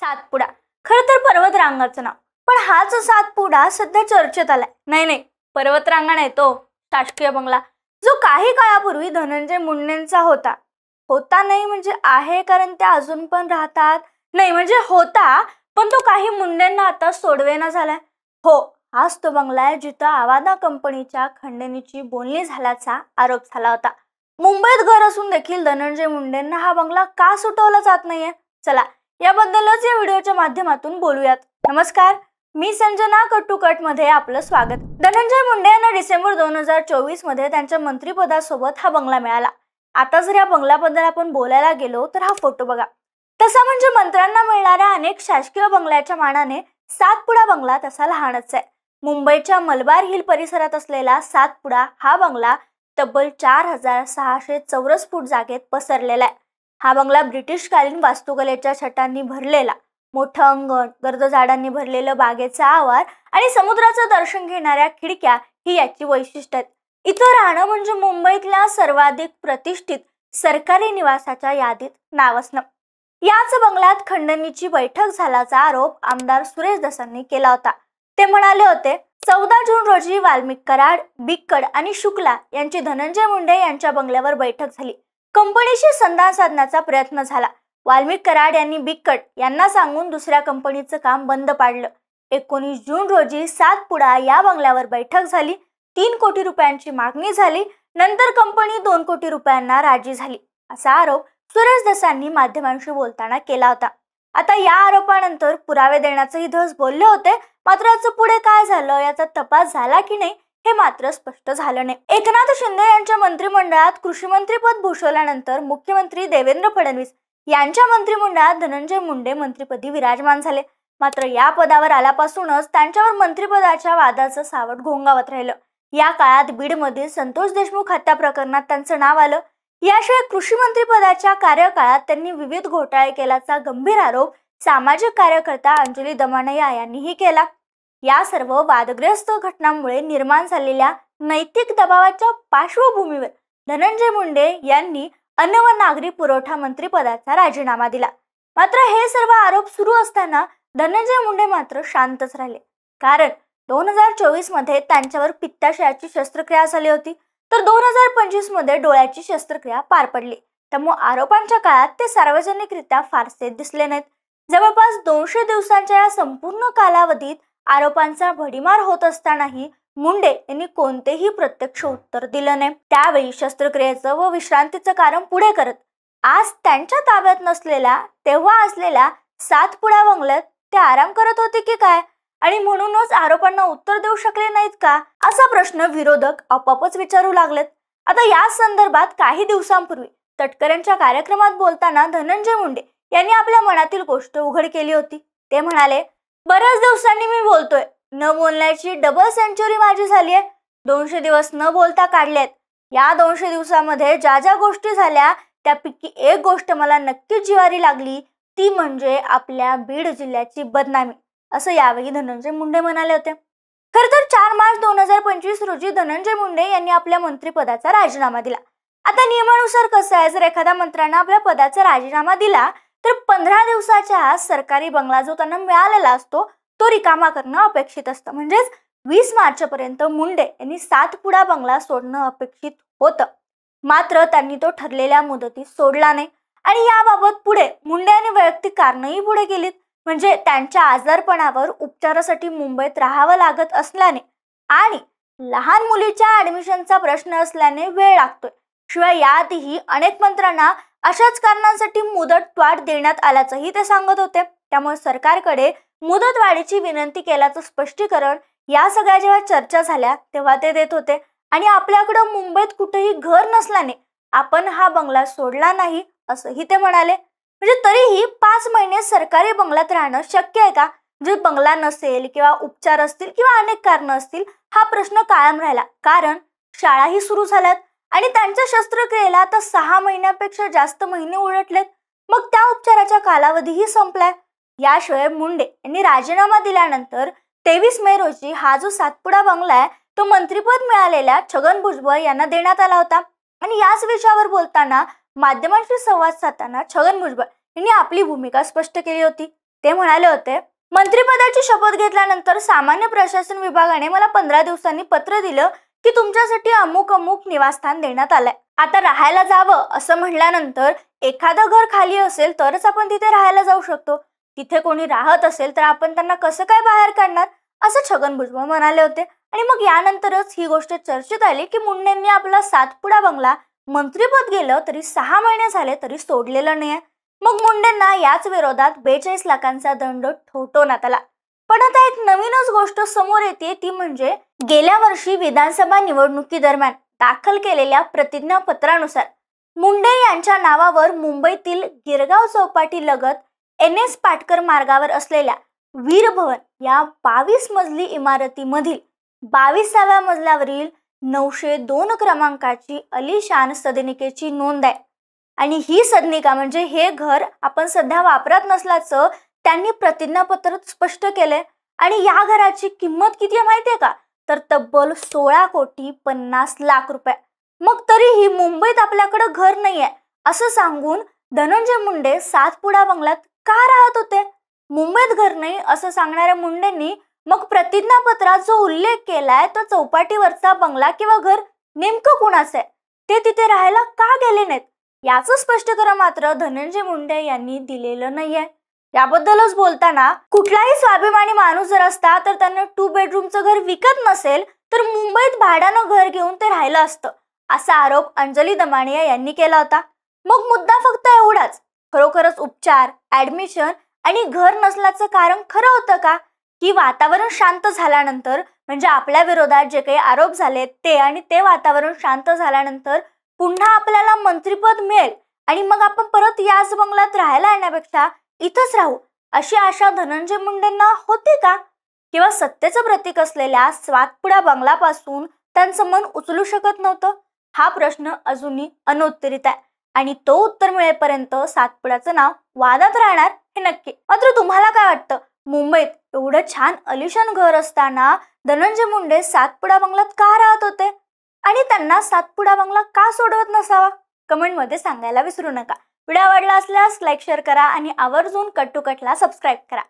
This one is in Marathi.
सातपुडा खरं तर पर्वतरांगाचं नाव, पण हाच सातपुडा सध्या चर्चेत आलाय. नाही, पर्वतरांगा नाही, तो शासकीय बंगला जो काही काळापूर्वी धनंजय मुंडेंचा होता. नाही म्हणजे आहे, कारण ते अजून पण राहतात. नाही म्हणजे होता, पण तो काही मुंडेंना आता सोडवेना झालाय. हो, हाच तो बंगला आहे जिथं आवादा कंपनीच्या खंडणीची बोलणी झाल्याचा आरोप झाला होता. मुंबईत घर असून देखील धनंजय मुंडेंना हा बंगला का सुटवला जात नाहीये? चला याबद्दलच या व्हिडिओच्या माध्यमातून बोलूयात. नमस्कार, मी संजना कट्टुकट मध्ये आपलं स्वागत. धनंजय मुंडे यांना डिसेंबर 2024 मध्ये त्यांच्या मंत्रिपदासोबत हा बंगला मिळाला. आता जर या बंगल्याबद्दल आपण बोलायला गेलो तर हा फोटो बघा. तसा म्हणजे मंत्र्यांना मिळणाऱ्या अनेक शासकीय बंगल्याच्या मानाने सातपुडा बंगला तसा लहानच आहे. मुंबईच्या मलबार हिल परिसरात असलेला सातपुडा हा बंगला तब्बल 4600 चौरस फूट जागेत पसरलेला आहे. हा बंगला ब्रिटिशकालीन वास्तुकलेच्या छटांनी भरलेला, मोठं अंगण, गर्द झाडांनी भरलेलं बागेचा आवार आणि समुद्राचं दर्शन घेणाऱ्या खिडक्या ही याची वैशिष्ट्य आहेत. इथं राहणं म्हणजे मुंबईतल्या सर्वाधिक प्रतिष्ठित सरकारी निवासाच्या यादीत नाव असणं. याच बंगल्यात खंडणीची बैठक झाल्याचा आरोप आमदार सुरेश दसांनी केला होता. ते म्हणाले होते, 14 जून रोजी वाल्मिक कराड, बिक्कड आणि शुक्ला यांची धनंजय मुंडे यांच्या बंगल्यावर बैठक झाली. कंपनीशी संधान साधण्याचा प्रयत्न झाला. वाल्मिक कराड यांनी बिक्कड यांना सांगून दुसऱ्या कंपनीचं काम बंद पाडलं. 19 जून रोजी सातपुडा या बंगल्यावर बैठक झाली. 3 कोटी रुपयांची मागणी झाली. नंतर कंपनी 2 कोटी रुपयांना राजी झाली, असा आरोप सुरेश दसांनी माध्यमांशी बोलताना केला होता. आता या आरोपानंतर पुरावे देण्याचेही धस बोलले होते. मात्र याचं पुढे काय झालं, याचा तपास झाला की नाही हे मात्र स्पष्ट झालं नाही. एकनाथ शिंदे यांच्या मंत्रिमंडळात कृषी मंत्रीपद भूषवल्यानंतर मुख्यमंत्री देवेंद्र फडणवीस यांच्या मंत्रिमंडळात धनंजय मुंडे मंत्रिपदी विराजमान झाले. मात्र या पदावर आल्यापासूनच त्यांच्यावर मंत्रिपदाच्या वादाचं सावट घोंगावत राहिलं. या काळात बीडमधील संतोष देशमुख हत्या प्रकरणात त्यांचं नाव आलं. याशिवाय कृषी मंत्रिपदाच्या कार्यकाळात त्यांनी विविध घोटाळे केल्याचा गंभीर आरोप सामाजिक कार्यकर्ता अंजली दमानिया यांनीही केला. या सर्व वादग्रस्त घटनांमुळे निर्माण झालेल्या नैतिक दबावाच्या पार्श्वभूमीवर धनंजय मुंडे यांनी अन्न व नागरी पुरवठा मंत्रिपदाचा राजीनामा दिला. मात्र हे सर्व आरोप सुरू असताना धनंजय मुंडे मात्र शांतच राहिले. कारण 2024 मध्ये त्यांच्यावर पित्ताशयाची शस्त्रक्रिया झाली होती, तर 2025 मध्ये डोळ्याची शस्त्रक्रिया पार पडली. त्यामुळे आरोपांच्या काळात ते सार्वजनिकरित्या फारसे दिसले नाहीत. जवळपास 200 दिवसांच्या या संपूर्ण कालावधीत आरोपांचा भडीमार होत असतानाही मुंडे यांनी कोणतेही प्रत्यक्ष उत्तर दिलं नाही. त्यावेळी शस्त्रक्रियेचं व विश्रांतीचं कारण पुढे करत आज त्यांच्या ताब्यात नसलेला तेव्हा असलेल्या सातपुडा बंगल्यात ते आराम करत होते की काय, आणि म्हणूनच आरोपांना उत्तर देऊ शकले नाहीत का, असा प्रश्न विरोधक आपोआपच विचारू लागलेत. आता या संदर्भात काही दिवसांपूर्वी तटकरेंच्या कार्यक्रमात बोलताना धनंजय मुंडे यांनी आपल्या मनातील गोष्ट उघड केली होती. ते म्हणाले, बऱ्याच दिवसांनी मी बोलतोय. न बोलण्याची डबल सेंचुरी माझी झाली आहे. 200 दिवस न बोलता काढलेत. या 200 दिवसामध्ये ज्या गोष्टी झाल्या त्यापैकी एक गोष्ट मला नक्कीच जिव्हारी लागली, ती म्हणजे आपल्या बीड जिल्ह्याची बदनामी, असं यावेळी धनंजय मुंडे म्हणाले होते. खर तर 4 मार्च 2025 रोजी धनंजय मुंडे यांनी आपल्या मंत्रिपदाचा राजीनामा दिला. आता नियमानुसार कसं आहे, जर एखाद्या मंत्र्यांना आपल्या पदाचा राजीनामा दिला तर 15 दिवसाच्या आत सरकारी बंगला जो त्यांना मिळालेला असतो तो रिकामा करणं अपेक्षित असतं. म्हणजेच 20 मार्च पर्यंत मुंडे यांनी सातपुडा बंगला सोडणं अपेक्षित होतं. मात्र त्यांनी तो ठरलेल्या मुदतीत सोडला नाही आणि याबाबत पुढे मुंडे यांनी वैयक्तिक कारणंही पुढे केलीत. म्हणजे त्यांच्या आजारपणावर उपचारासाठी मुंबईत राहावं लागत असल्याने आणि लहान मुलीच्या ऍडमिशनचा प्रश्न असल्याने वेळ लागतोय. शिवाय याआधीही अनेक मंत्र्यांना अशाच कारणांसाठी मुदतवाढ देण्यात आल्याचंही ते सांगत होते. त्यामुळे सरकारकडे मुदतवाढीची विनंती केल्याचं स्पष्टीकरण या सगळ्या जेव्हा चर्चा झाल्या तेव्हा ते देत होते. आणि आपल्याकडं मुंबईत कुठेही घर नसल्याने आपण हा बंगला सोडला नाही असंही ते म्हणाले. म्हणजे तरीही 5 महिने सरकारी बंगल्यात राहणं शक्य आहे का? जे बंगला नसेल किंवा उपचार असतील किंवा अनेक कारणं असतील, हा प्रश्न कायम राहिला. कारण शाळाही सुरू झाल्यात आणि त्यांच्या शस्त्रक्रियेला आता 6 महिन्यापेक्षा जास्त महिने उलटलेत. मग त्या उपचाराचा कालावधीही संपलाय. याशिवाय मुंडे यांनी राजीनामा दिल्यानंतर 23 मे रोजी हा जो सातपुडा बंगला आहे तो मंत्रिपद मिळालेल्या छगन भुजबळ यांना देण्यात आला होता. आणि याच विषयावर बोलताना माध्यमांशी संवाद साधताना छगन भुजबळ यांनी आपली भूमिका स्पष्ट केली होती. ते म्हणाले होते, मंत्रिपदाची शपथ घेतल्यानंतर सामान्य प्रशासन विभागाने मला 15 दिवसांनी पत्र दिलं की तुमच्यासाठी अमुक अमुक निवासस्थान देण्यात आलंय. आता राहायला जावं असं म्हटल्यानंतर एखादं घर खाली असेल तरच आपण तिथे राहायला जाऊ शकतो. तिथे कोणी राहत असेल तर आपण त्यांना कसं काय बाहेर काढणार, असं छगन भुजबळ म्हणाले होते. आणि मग यानंतरच ही गोष्ट चर्चेत आली की मुंडेंनी आपला सातपुडा बंगला मंत्रिपद गेलं तरी 6 महिने झाले तरी सोडलेलं नाहीये. मग मुंडेंना याच विरोधात 42 लाखांचा दंड ठोठावण्यात आला. पण आता एक नवीनच गोष्ट समोर येते, ती म्हणजे गेल्या वर्षी विधानसभा निवडणुकीदरम्यान दाखल केलेल्या प्रतिज्ञापत्रानुसार मुंडे यांच्या नावावर मुंबईतील गिरगाव चौपाटी लगत NS पाटकर मार्गावर असलेल्या वीरभवन या 22 मजली इमारतीमधील 22व्या मजल्यावरील 902 क्रमांकाची अलिशान सदनिकेची नोंद आहे. आणि ही सदनिका म्हणजे हे घर आपण सध्या वापरत नसल्याचं त्यांनी प्रतिज्ञापत्रात स्पष्ट केलंय. आणि या घराची किंमत किती आहे माहितीये का, तर तब्बल 16,50,00,000 रुपये. मग तरीही मुंबईत आपल्याकडे घर नाहीये असं सांगून धनंजय मुंडे सातपुडा बंगल्यात का राहत होते? मुंबईत घर नाही असं सांगणाऱ्या मुंडेंनी मग प्रतिज्ञापत्रात जो उल्लेख केलाय तो चौपाटीवरचा बंगला किंवा घर नेमकं कुणाचं आहे, ते तिथे राहायला का गेले नाहीत, याचं स्पष्टीकरण मात्र धनंजय मुंडे यांनी दिलेलं नाहीये. याबद्दलच बोलताना कुठलाही स्वाभिमानी माणूस जर असता तर त्यानं 2 बेडरूमचं घर विकत नसेल तर मुंबईत भाड्यानं घर घेऊन ते राहिलं असतं, असा आरोप अंजली दमानिया यांनी केला होता. मग मुद्दा फक्त एवढाच, खरोखरच उपचार, ऍडमिशन आणि घर नसल्याचं कारण खरं होतं का, की वातावरण शांत झाल्यानंतर म्हणजे आपल्या विरोधात जे काही आरोप झाले ते आणि ते वातावरण शांत झाल्यानंतर पुन्हा आपल्याला मंत्रिपद मिळेल आणि मग आपण परत याच बंगल्यात राहायला येण्यापेक्षा इथंच राहू अशी आशा धनंजय मुंडेंना होती का? किंवा सत्तेचं प्रतीक असलेल्या सातपुडा बंगल्यापासून त्यांचं मन उचलू शकत नव्हतं? हा प्रश्न अजूनही अनुत्तरित आहे आणि तो उत्तर मिळेपर्यंत सातपुड्याचं नाव वादात राहणार हे नक्की. मात्र तुम्हाला काय वाटतं, मुंबईत एवढं छान अलिशान घर असताना धनंजय मुंडे सातपुडा बंगल्यात का राहत होते आणि त्यांना सातपुडा बंगला का सोडवत नसावा? कमेंटमध्ये सांगायला विसरू नका. व्हिडिओ आवडला असल्यास लाईक शेअर करा आणि आवर्जून कट टू कटला सबस्क्राईब करा.